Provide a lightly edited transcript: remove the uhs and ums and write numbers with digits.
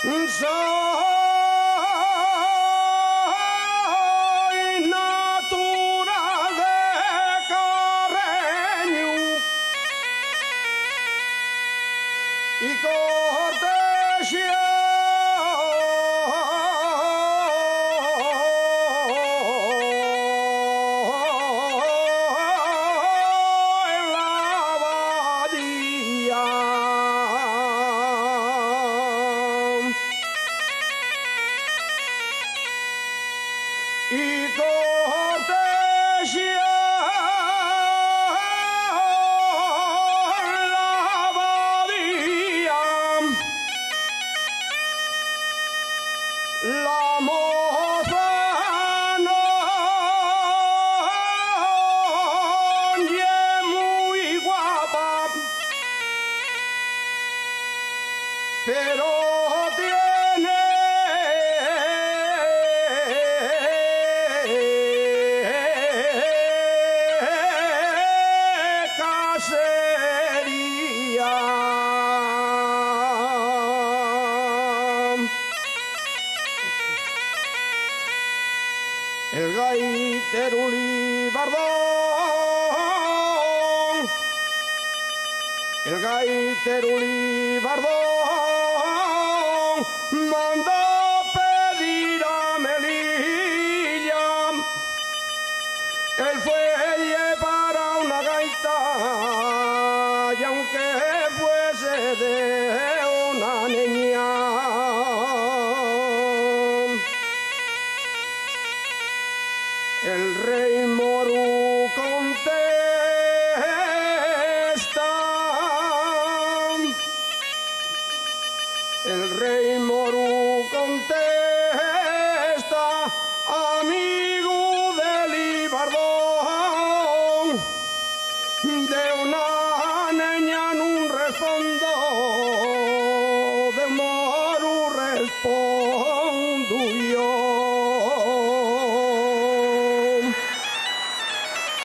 soy natural de Carreño y cortesía en la abadía. Y cortesía la abadía, la moza no es muy guapa, pero tiene casería. El gaitero libardón, el gaitero libardón mandó pedir a Melilla el fuelle para una gaita, y aunque fuese de